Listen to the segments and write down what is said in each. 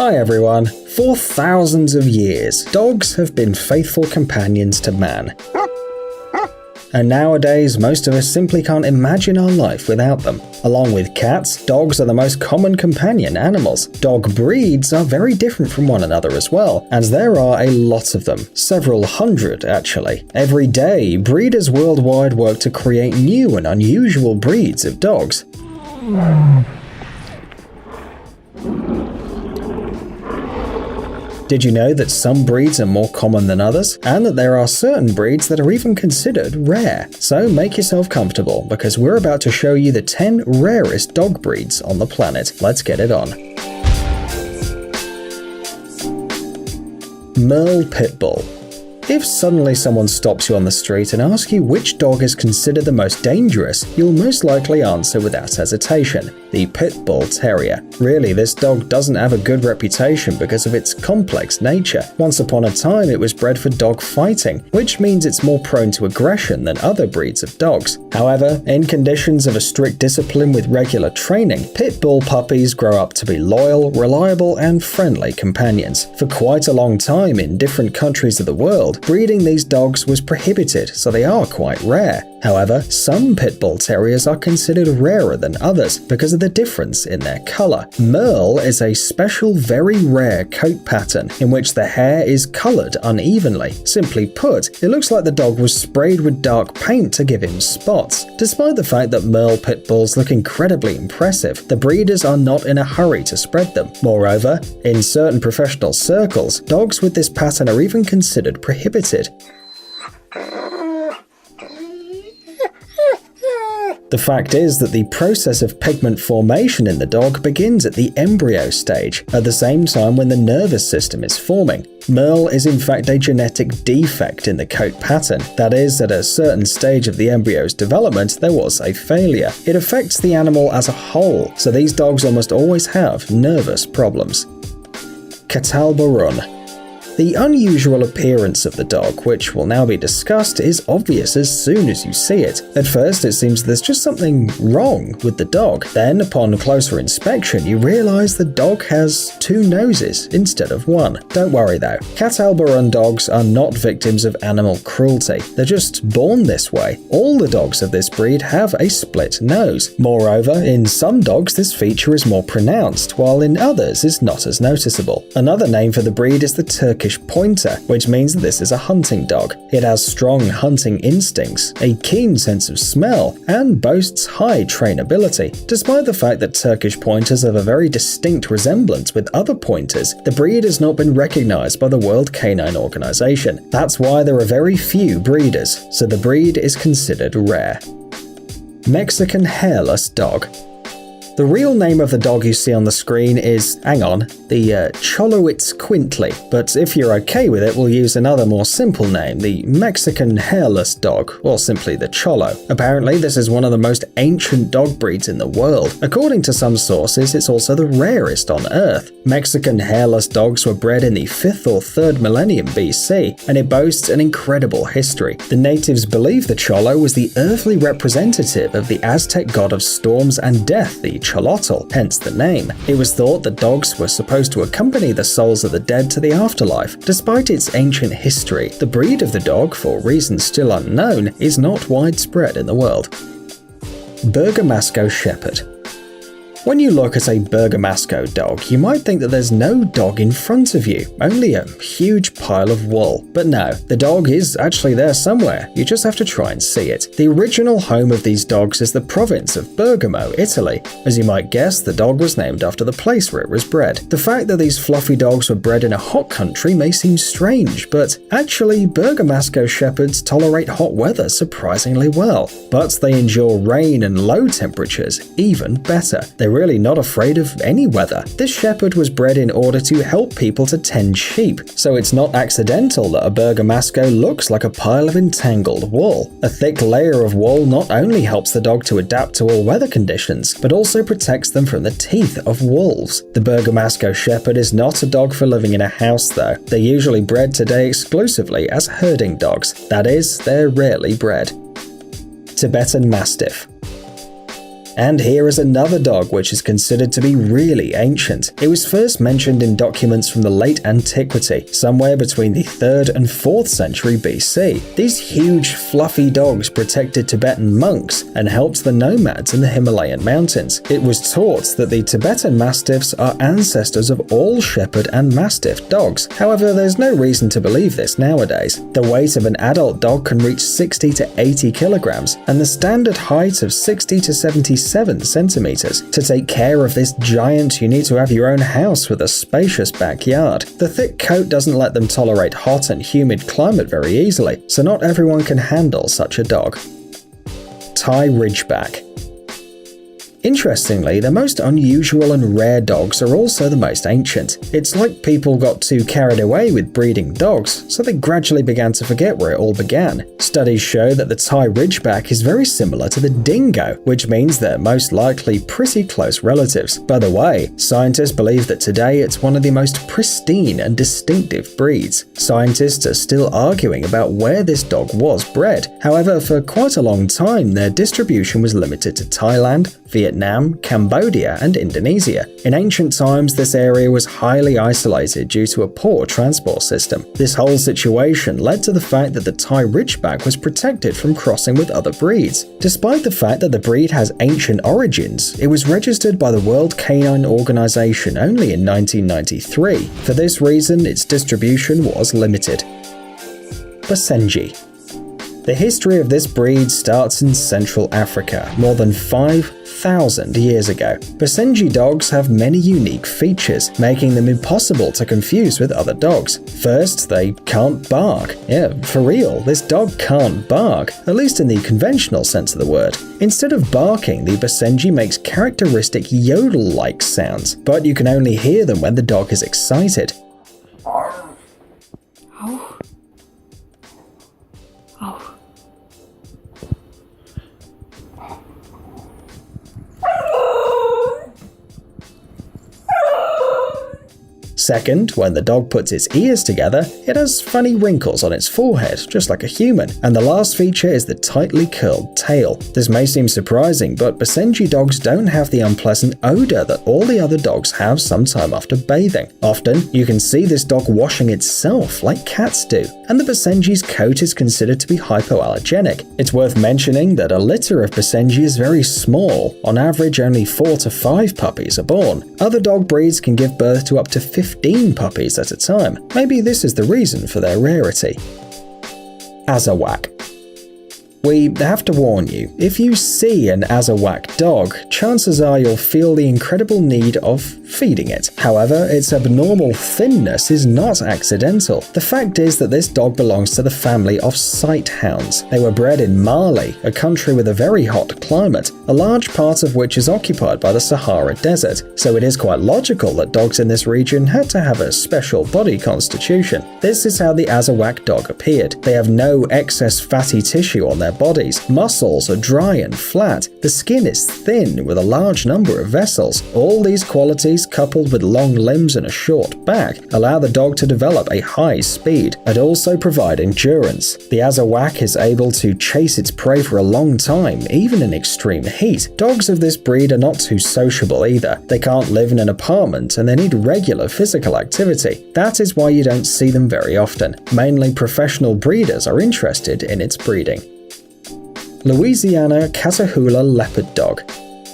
Hi everyone. For thousands of years, dogs have been faithful companions to man. And nowadays, most of us simply can't imagine our life without them. Along with cats, dogs are the most common companion animals. Dog breeds are very different from one another as well, and there are a lot of them, several hundred actually. Every day, breeders worldwide work to create new and unusual breeds of dogs. Did you know that some breeds are more common than others? And that there are certain breeds that are even considered rare? So make yourself comfortable, because we're about to show you the 10 rarest dog breeds on the planet. Let's get it on. Merle Pit Bull. If suddenly someone stops you on the street and asks you which dog is considered the most dangerous, you'll most likely answer without hesitation: the Pit Bull Terrier. Really, this dog doesn't have a good reputation because of its complex nature. Once upon a time, it was bred for dog fighting, which means it's more prone to aggression than other breeds of dogs. However, in conditions of a strict discipline with regular training, Pit Bull puppies grow up to be loyal, reliable, and friendly companions. For quite a long time in different countries of the world, breeding these dogs was prohibited, so they are quite rare. However, some Pit Bull Terriers are considered rarer than others because of the difference in their color. Merle is a special, very rare coat pattern in which the hair is colored unevenly. Simply put, it looks like the dog was sprayed with dark paint to give him spots. Despite the fact that Merle Pit Bulls look incredibly impressive, the breeders are not in a hurry to spread them. Moreover, in certain professional circles, dogs with this pattern are even considered prohibited. The fact is that the process of pigment formation in the dog begins at the embryo stage, at the same time when the nervous system is forming. Merle is in fact a genetic defect in the coat pattern. That is, at a certain stage of the embryo's development, there was a failure. It affects the animal as a whole, so these dogs almost always have nervous problems. Catalbarun. The unusual appearance of the dog, which will now be discussed, is obvious as soon as you see it. At first, it seems there's just something wrong with the dog. Then, upon closer inspection, you realize the dog has 2 noses instead of 1. Don't worry though, Catalbarun dogs are not victims of animal cruelty. They're just born this way. All the dogs of this breed have a split nose. Moreover, in some dogs this feature is more pronounced, while in others is not as noticeable. Another name for the breed is the Turkish Pointer, which means that this is a hunting dog. It has strong hunting instincts, a keen sense of smell, and boasts high trainability. Despite the fact that Turkish Pointers have a very distinct resemblance with other pointers, the breed has not been recognized by the World Canine Organization. That's why there are very few breeders, so the breed is considered rare. Mexican Hairless Dog. The real name of the dog you see on the screen is, the Xoloitzcuintli, but if you're okay with it, we'll use another more simple name, the Mexican Hairless Dog, or simply the Cholo. Apparently, this is one of the most ancient dog breeds in the world. According to some sources, it's also the rarest on Earth. Mexican hairless dogs were bred in the 5th or 3rd millennium BC, and it boasts an incredible history. The natives believe the Cholo was the earthly representative of the Aztec god of storms and death, the Xolotl, hence the name. It was thought that dogs were supposed to accompany the souls of the dead to the afterlife. Despite its ancient history, the breed of the dog, for reasons still unknown, is not widespread in the world. Bergamasco Shepherd. When you look at a Bergamasco dog, you might think that there's no dog in front of you, only a huge pile of wool. But no, the dog is actually there somewhere, you just have to try and see it. The original home of these dogs is the province of Bergamo, Italy. As you might guess, the dog was named after the place where it was bred. The fact that these fluffy dogs were bred in a hot country may seem strange, but actually Bergamasco Shepherds tolerate hot weather surprisingly well. But they endure rain and low temperatures even better. They're really not afraid of any weather. This shepherd was bred in order to help people to tend sheep, so it's not accidental that a Bergamasco looks like a pile of entangled wool. A thick layer of wool not only helps the dog to adapt to all weather conditions, but also protects them from the teeth of wolves. The Bergamasco Shepherd is not a dog for living in a house though. They're usually bred today exclusively as herding dogs. That is, they're rarely bred. Tibetan Mastiff. And here is another dog which is considered to be really ancient. It was first mentioned in documents from the late antiquity, somewhere between the 3rd and 4th century BC. These huge, fluffy dogs protected Tibetan monks and helped the nomads in the Himalayan mountains. It was taught that the Tibetan Mastiffs are ancestors of all Shepherd and Mastiff dogs. However, there's no reason to believe this nowadays. The weight of an adult dog can reach 60 to 80 kilograms, and the standard height of 60 to 77 centimeters. To take care of this giant, you need to have your own house with a spacious backyard. The thick coat doesn't let them tolerate hot and humid climate very easily, so not everyone can handle such a dog. Thai Ridgeback. Interestingly, the most unusual and rare dogs are also the most ancient. It's like people got too carried away with breeding dogs, so they gradually began to forget where it all began. Studies show that the Thai Ridgeback is very similar to the dingo, which means they're most likely pretty close relatives. By the way, scientists believe that today it's one of the most pristine and distinctive breeds. Scientists are still arguing about where this dog was bred. However, for quite a long time, their distribution was limited to Thailand, Vietnam, Cambodia, and Indonesia. In ancient times, this area was highly isolated due to a poor transport system. This whole situation led to the fact that the Thai Ridgeback was protected from crossing with other breeds. Despite the fact that the breed has ancient origins, it was registered by the World Canine Organization only in 1993. For this reason, its distribution was limited. Basenji. The history of this breed starts in Central Africa, more than 5,000 years ago. Basenji dogs have many unique features, making them impossible to confuse with other dogs. First, they can't bark. Yeah, for real, this dog can't bark, at least in the conventional sense of the word. Instead of barking, the Basenji makes characteristic yodel-like sounds, but you can only hear them when the dog is excited. Second, when the dog puts its ears together, it has funny wrinkles on its forehead, just like a human. And the last feature is the tightly curled tail. This may seem surprising, but Basenji dogs don't have the unpleasant odor that all the other dogs have sometime after bathing. Often, you can see this dog washing itself like cats do, and the Basenji's coat is considered to be hypoallergenic. It's worth mentioning that a litter of Basenji is very small. On average, only 4 to 5 puppies are born. Other dog breeds can give birth to up to 15 puppies at a time. Maybe this is the reason for their rarity. Azawak. We have to warn you, if you see an Azawak dog, chances are you'll feel the incredible need of feeding it. However, its abnormal thinness is not accidental. The fact is that this dog belongs to the family of sighthounds. They were bred in Mali, a country with a very hot climate, a large part of which is occupied by the Sahara Desert, so it is quite logical that dogs in this region had to have a special body constitution. This is how the Azawak dog appeared. They have no excess fatty tissue on their bodies. Muscles are dry and flat. The skin is thin with a large number of vessels. All these qualities, coupled with long limbs and a short back, allow the dog to develop a high speed and also provide endurance. The Azawak is able to chase its prey for a long time, even in extreme heat. Dogs of this breed are not too sociable either. They can't live in an apartment and they need regular physical activity. That is why you don't see them very often. Mainly professional breeders are interested in its breeding. Louisiana Catahoula Leopard Dog.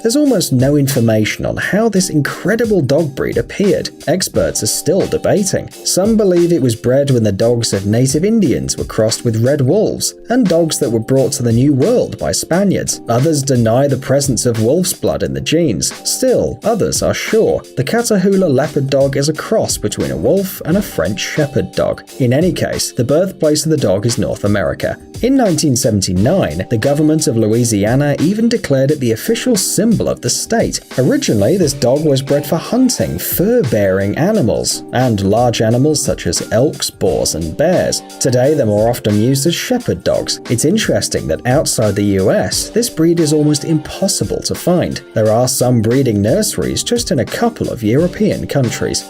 There's almost no information on how this incredible dog breed appeared. Experts are still debating. Some believe it was bred when the dogs of native Indians were crossed with red wolves, and dogs that were brought to the New World by Spaniards. Others deny the presence of wolf's blood in the genes. Still, others are sure. The Catahoula Leopard Dog is a cross between a wolf and a French Shepherd dog. In any case, the birthplace of the dog is North America. In 1979, the government of Louisiana even declared it the official symbol of the state. Originally, this dog was bred for hunting fur-bearing animals, and large animals such as elks, boars, and bears. Today, they're more often used as shepherd dogs. It's interesting that outside the US, this breed is almost impossible to find. There are some breeding nurseries just in a couple of European countries.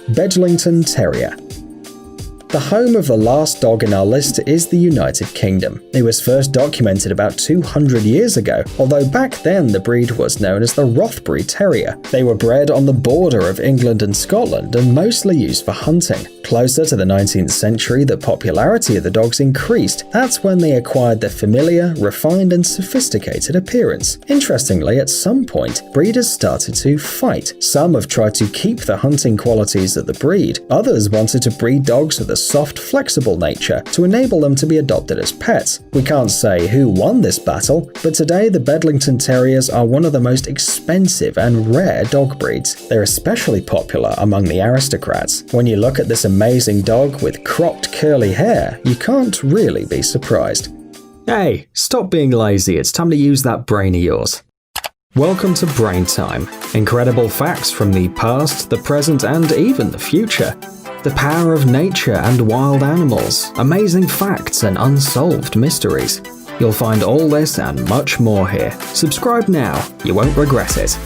Bedlington Terrier. The home of the last dog in our list is the United Kingdom. It was first documented about 200 years ago, although back then the breed was known as the Rothbury Terrier. They were bred on the border of England and Scotland and mostly used for hunting. Closer to the 19th century, the popularity of the dogs increased. That's when they acquired their familiar, refined and sophisticated appearance. Interestingly, at some point, breeders started to fight. Some have tried to keep the hunting qualities of the breed. Others wanted to breed dogs with a soft, flexible nature to enable them to be adopted as pets. We can't say who won this battle, but today the Bedlington Terriers are one of the most expensive and rare dog breeds. They're especially popular among the aristocrats. When you look at this amazing dog with cropped curly hair, you can't really be surprised. Hey, stop being lazy, it's time to use that brain of yours. Welcome to Brain Time. Incredible facts from the past, the present, and even the future. The power of nature and wild animals, amazing facts and unsolved mysteries. You'll find all this and much more here. Subscribe now, you won't regret it.